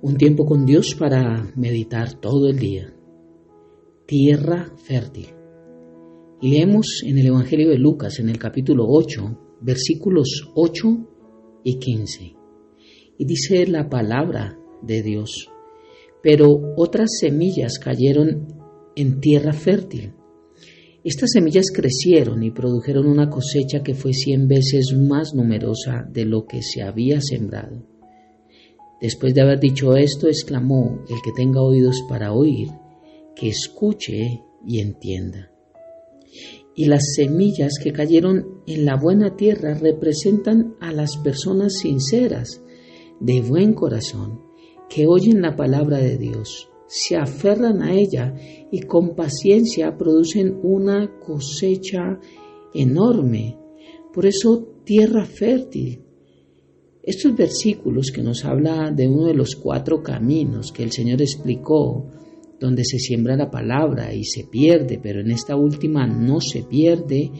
Un tiempo con Dios para meditar todo el día. Tierra fértil. Y leemos en el Evangelio de Lucas, en el capítulo 8, versículos 8 y 15. Y dice la palabra de Dios: pero otras semillas cayeron en tierra fértil. Estas semillas crecieron y produjeron una cosecha que fue 100 veces más numerosa de lo que se había sembrado. Después de haber dicho esto, exclamó: el que tenga oídos para oír, que escuche y entienda. Y las semillas que cayeron en la buena tierra representan a las personas sinceras, de buen corazón, que oyen la palabra de Dios, se aferran a ella y con paciencia producen una cosecha enorme. Por eso, tierra fértil. Estos versículos que nos habla de uno de los 4 caminos que el Señor explicó, donde se siembra la palabra y se pierde, pero en esta última no se pierde,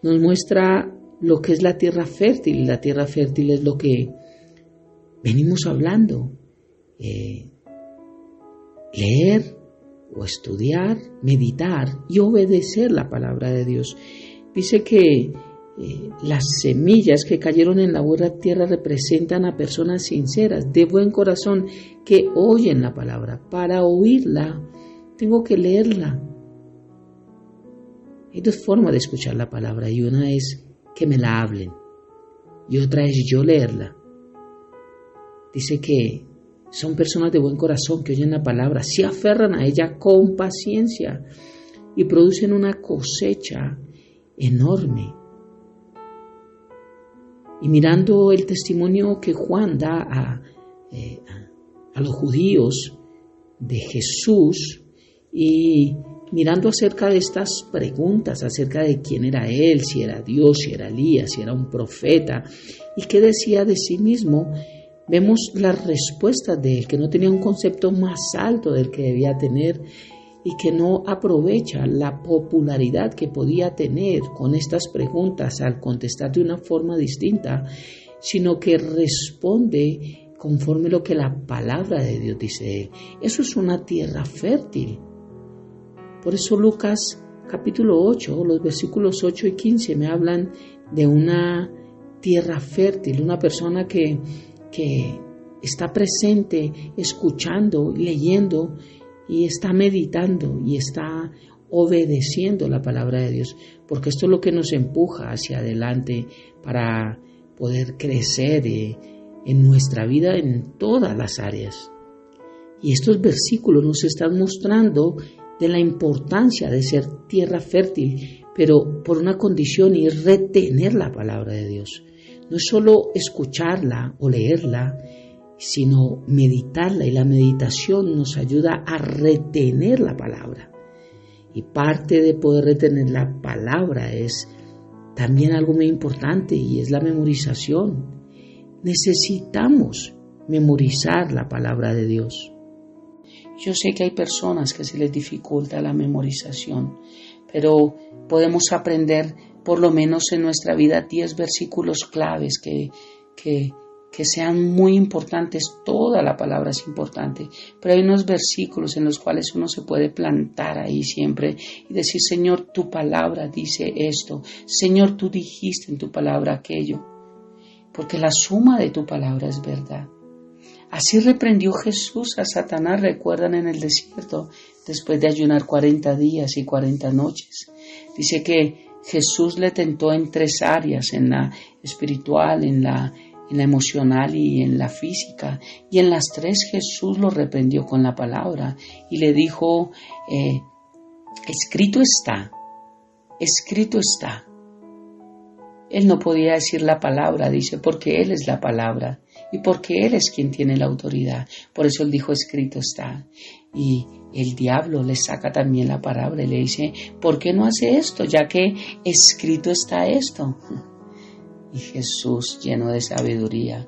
nos muestra lo que es la tierra fértil. Y la tierra fértil es lo que venimos hablando. Leer o estudiar, meditar y obedecer la palabra de Dios. Dice que las semillas que cayeron en la buena tierra representan a personas sinceras, de buen corazón, que oyen la palabra. Para oírla, tengo que leerla. Hay 2 formas de escuchar la palabra, y una es que me la hablen, y otra es yo leerla. Dice que son personas de buen corazón que oyen la palabra, se aferran a ella con paciencia y producen una cosecha enorme. Y mirando el testimonio que Juan da a los judíos de Jesús, y mirando acerca de estas preguntas, acerca de quién era él, si era Dios, si era Elías, si era un profeta, y qué decía de sí mismo, vemos las respuestas de él, que no tenía un concepto más alto del que debía tener y que no aprovecha la popularidad que podía tener con estas preguntas al contestar de una forma distinta, sino que responde conforme lo que la palabra de Dios dice de él. Eso es una tierra fértil. Por eso Lucas capítulo 8, los versículos 8 y 15 me hablan de una tierra fértil, una persona que está presente, escuchando, leyendo, y está meditando y está obedeciendo la palabra de Dios, porque esto es lo que nos empuja hacia adelante para poder crecer en nuestra vida en todas las áreas. Y estos versículos nos están mostrando de la importancia de ser tierra fértil, pero por una condición, y retener la palabra de Dios. No es solo escucharla o leerla, sino meditarla, y la meditación nos ayuda a retener la palabra. Y parte de poder retener la palabra es también algo muy importante, y es la memorización. Necesitamos memorizar la palabra de Dios. Yo sé que hay personas que se les dificulta la memorización, pero podemos aprender por lo menos en nuestra vida 10 versículos claves que sean muy importantes. Toda la palabra es importante, pero hay unos versículos en los cuales uno se puede plantar ahí siempre y decir: Señor, tu palabra dice esto, Señor, tú dijiste en tu palabra aquello, porque la suma de tu palabra es verdad. Así reprendió Jesús a Satanás, recuerdan, en el desierto, después de ayunar 40 días y 40 noches. Dice que Jesús le tentó en 3 áreas: en la espiritual, en la emocional y en la física, y en las 3 Jesús lo reprendió con la palabra y le dijo: escrito está, escrito está. Él no podía decir la palabra, dice, porque Él es la palabra y porque Él es quien tiene la autoridad. Por eso Él dijo: escrito está. Y el diablo le saca también la palabra y le dice: ¿por qué no hace esto, ya que escrito está esto? Y Jesús, lleno de sabiduría,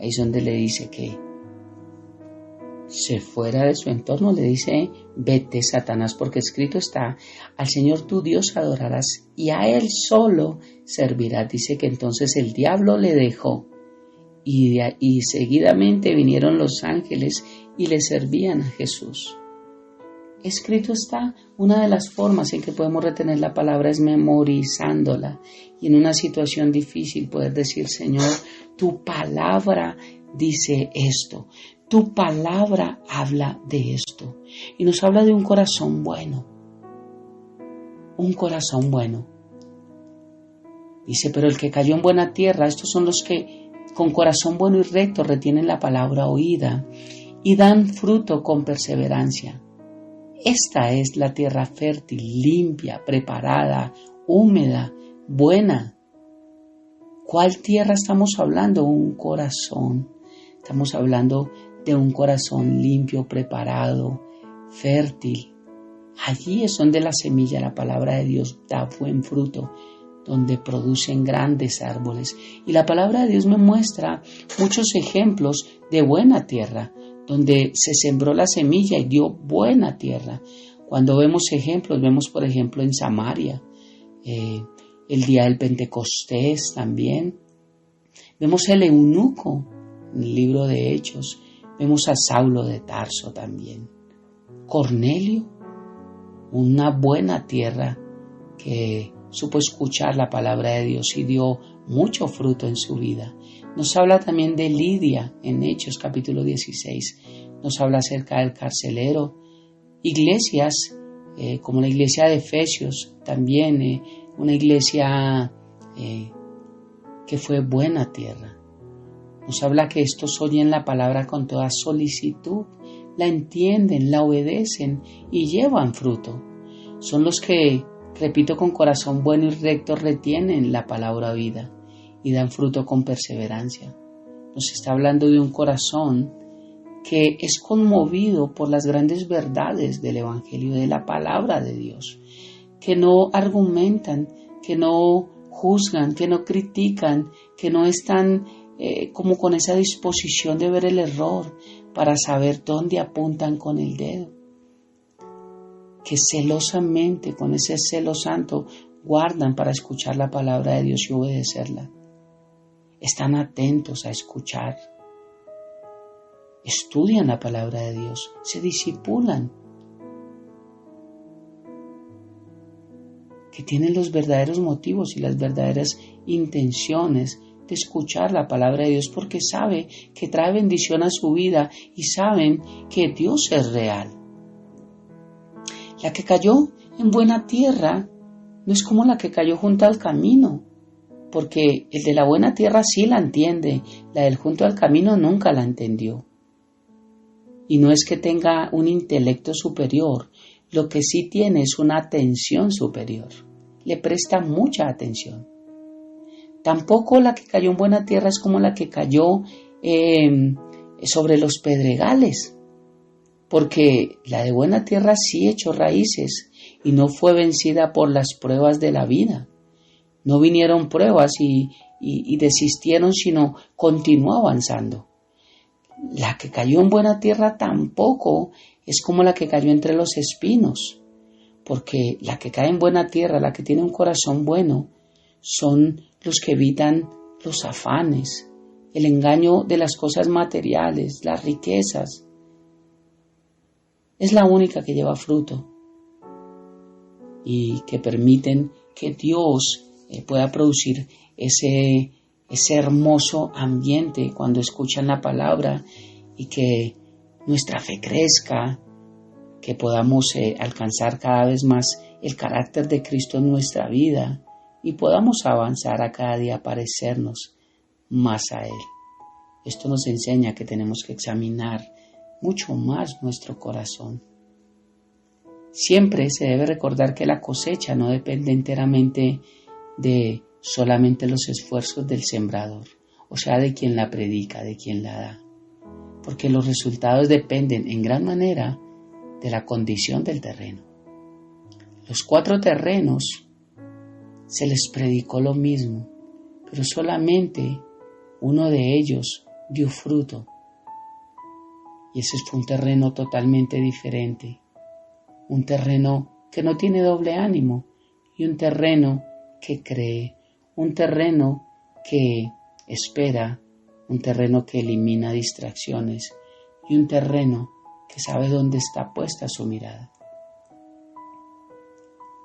ahí es donde le dice que se fuera de su entorno, le dice: vete, Satanás, porque escrito está: al Señor tu Dios adorarás y a Él solo servirás. Dice que entonces el diablo le dejó y seguidamente vinieron los ángeles y le servían a Jesús. Escrito está, una de las formas en que podemos retener la palabra es memorizándola y en una situación difícil poder decir, Señor, tu palabra dice esto, tu palabra habla de esto y nos habla de un corazón bueno, un corazón bueno. Dice, pero el que cayó en buena tierra, estos son los que con corazón bueno y recto retienen la palabra oída y dan fruto con perseverancia. Esta es la tierra fértil, limpia, preparada, húmeda, buena. ¿Cuál tierra estamos hablando? Un corazón. Estamos hablando de un corazón limpio, preparado, fértil. Allí es donde la semilla, la palabra de Dios, da buen fruto, donde producen grandes árboles. Y la palabra de Dios me muestra muchos ejemplos de buena tierra, donde se sembró la semilla y dio buena tierra. Cuando vemos ejemplos, vemos por ejemplo en Samaria, el día del Pentecostés también. Vemos el eunuco en el libro de Hechos, vemos a Saulo de Tarso también. Cornelio, una buena tierra que supo escuchar la palabra de Dios y dio mucho fruto en su vida. Nos habla también de Lidia en Hechos capítulo 16. Nos habla acerca del carcelero. Iglesias como la iglesia de Efesios, también una iglesia que fue buena tierra. Nos habla que estos oyen la palabra con toda solicitud, la entienden, la obedecen y llevan fruto. Son los que, repito, con corazón bueno y recto retienen la palabra oída y dan fruto con perseverancia. Nos está hablando de un corazón que es conmovido por las grandes verdades del Evangelio, de la palabra de Dios, que no argumentan, que no juzgan, que no critican, que no están como con esa disposición de ver el error para saber dónde apuntan con el dedo, que celosamente, con ese celo santo, guardan para escuchar la palabra de Dios y obedecerla. Están atentos a escuchar, estudian la palabra de Dios, se discipulan, que tienen los verdaderos motivos y las verdaderas intenciones de escuchar la palabra de Dios porque sabe que trae bendición a su vida y saben que Dios es real. La que cayó en buena tierra no es como la que cayó junto al camino, porque el de la buena tierra sí la entiende, la del junto al camino nunca la entendió. Y no es que tenga un intelecto superior, lo que sí tiene es una atención superior, le presta mucha atención. Tampoco la que cayó en buena tierra es como la que cayó sobre los pedregales, porque la de buena tierra sí echó raíces y no fue vencida por las pruebas de la vida. No vinieron pruebas y desistieron, sino continuó avanzando. La que cayó en buena tierra tampoco es como la que cayó entre los espinos, porque la que cae en buena tierra, la que tiene un corazón bueno, son los que evitan los afanes, el engaño de las cosas materiales, las riquezas. Es la única que lleva fruto y que permiten que Dios pueda producir ese hermoso ambiente cuando escuchan la palabra y que nuestra fe crezca, que podamos alcanzar cada vez más el carácter de Cristo en nuestra vida y podamos avanzar a cada día a parecernos más a Él. Esto nos enseña que tenemos que examinar mucho más nuestro corazón. Siempre se debe recordar que la cosecha no depende enteramente de solamente los esfuerzos del sembrador, o sea, de quien la predica, de quien la da, porque los resultados dependen en gran manera de la condición del terreno. Los 4 terrenos se les predicó lo mismo, pero solamente uno de ellos dio fruto, y ese fue un terreno totalmente diferente, un terreno que no tiene doble ánimo y un terreno que cree, un terreno que espera un terreno que elimina distracciones y un terreno que sabe dónde está puesta su mirada.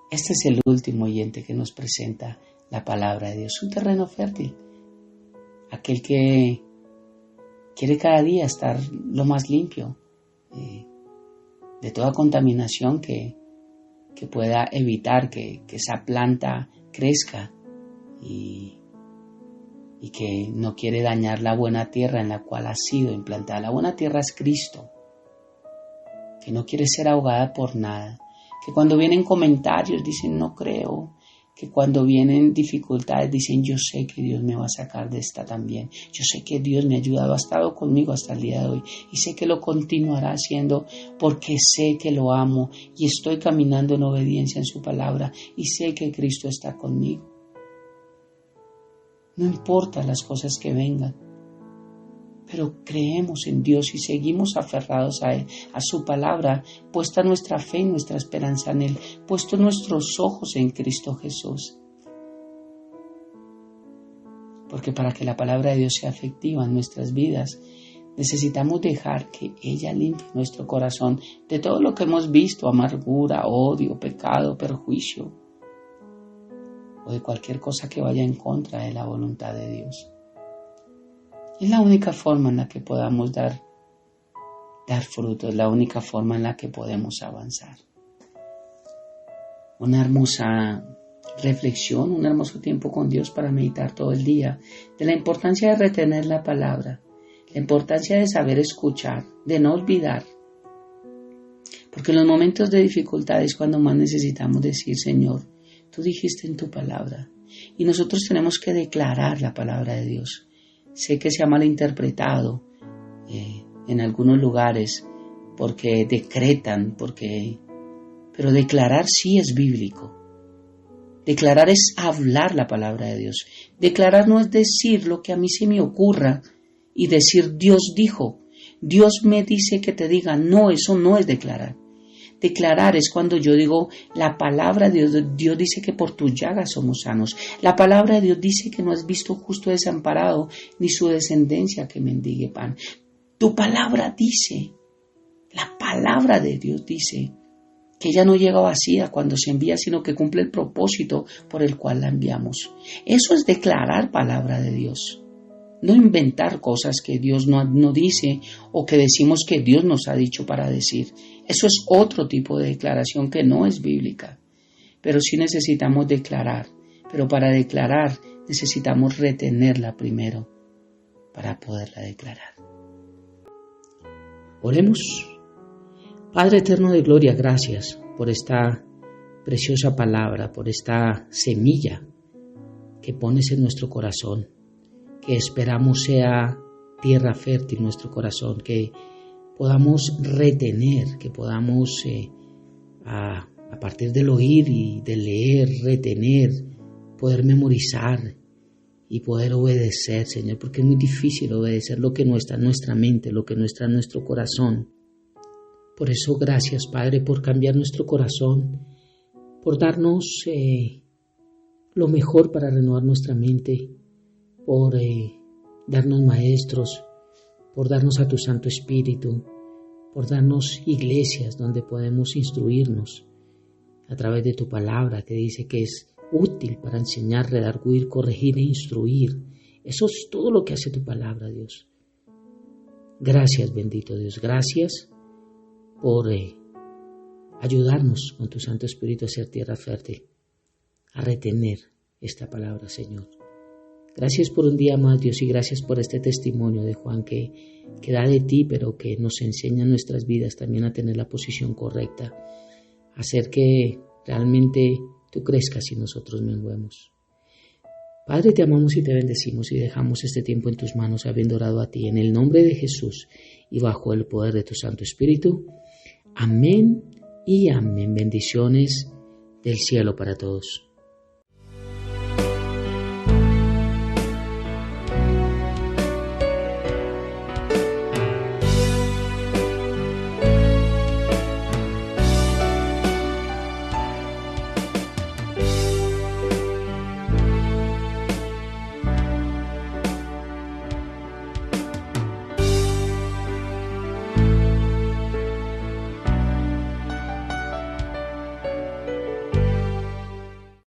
Este es el último oyente que nos presenta la palabra de Dios, un terreno fértil, aquel que quiere cada día estar lo más limpio de toda contaminación que pueda evitar que esa planta crezca y que no quiere dañar la buena tierra en la cual ha sido implantada. La buena tierra es Cristo, que no quiere ser ahogada por nada, que cuando vienen comentarios dicen no creo, que cuando vienen dificultades dicen yo sé que Dios me va a sacar de esta también, yo sé que Dios me ha ayudado, ha estado conmigo hasta el día de hoy y sé que lo continuará haciendo porque sé que lo amo y estoy caminando en obediencia en su palabra y sé que Cristo está conmigo. No importa las cosas que vengan, pero creemos en Dios y seguimos aferrados a Él, a su palabra, puesta nuestra fe y nuestra esperanza en Él, puesto nuestros ojos en Cristo Jesús. Porque para que la palabra de Dios sea efectiva en nuestras vidas, necesitamos dejar que ella limpie nuestro corazón de todo lo que hemos visto, amargura, odio, pecado, perjuicio, o de cualquier cosa que vaya en contra de la voluntad de Dios. Es la única forma en la que podamos dar fruto, es la única forma en la que podemos avanzar. Una hermosa reflexión, un hermoso tiempo con Dios para meditar todo el día, de la importancia de retener la palabra, la importancia de saber escuchar, de no olvidar. Porque en los momentos de dificultad es cuando más necesitamos decir, Señor, tú dijiste en tu palabra, y nosotros tenemos que declarar la palabra de Dios. Sé que se ha malinterpretado en algunos lugares porque decretan, pero declarar sí es bíblico. Declarar es hablar la palabra de Dios. Declarar no es decir lo que a mí se me ocurra y decir Dios dijo, Dios me dice que te diga. No, eso no es declarar. Declarar es cuando yo digo, la palabra de Dios, Dios dice que por tus llagas somos sanos. La palabra de Dios dice que no has visto justo desamparado, ni su descendencia que mendigue pan. Tu palabra dice, la palabra de Dios dice, que ella no llega vacía cuando se envía, sino que cumple el propósito por el cual la enviamos. Eso es declarar palabra de Dios. No inventar cosas que Dios no dice o que decimos que Dios nos ha dicho para decir. Eso es otro tipo de declaración que no es bíblica. Pero sí necesitamos declarar. Pero para declarar necesitamos retenerla primero para poderla declarar. Oremos. Padre eterno de gloria, gracias por esta preciosa palabra, por esta semilla que pones en nuestro corazón, que esperamos sea tierra fértil nuestro corazón, que podamos retener, que podamos a partir del oír y del leer, retener, poder memorizar y poder obedecer, Señor, porque es muy difícil obedecer lo que no está en nuestra mente, lo que no está en nuestro corazón. Por eso, gracias, Padre, por cambiar nuestro corazón, por darnos lo mejor para renovar nuestra mente, por darnos maestros, por darnos a tu Santo Espíritu, por darnos iglesias donde podemos instruirnos a través de tu palabra que dice que es útil para enseñar, redarguir, corregir e instruir. Eso es todo lo que hace tu palabra, Dios. Gracias, bendito Dios, gracias por ayudarnos con tu Santo Espíritu a ser tierra fértil, a retener esta palabra, Señor. Gracias por un día más, Dios, y gracias por este testimonio de Juan que da de ti, pero que nos enseña en nuestras vidas también a tener la posición correcta, a hacer que realmente tú crezcas y nosotros menguemos. Padre, te amamos y te bendecimos y dejamos este tiempo en tus manos, habiendo orado a ti, en el nombre de Jesús y bajo el poder de tu Santo Espíritu. Amén y amén. Bendiciones del cielo para todos.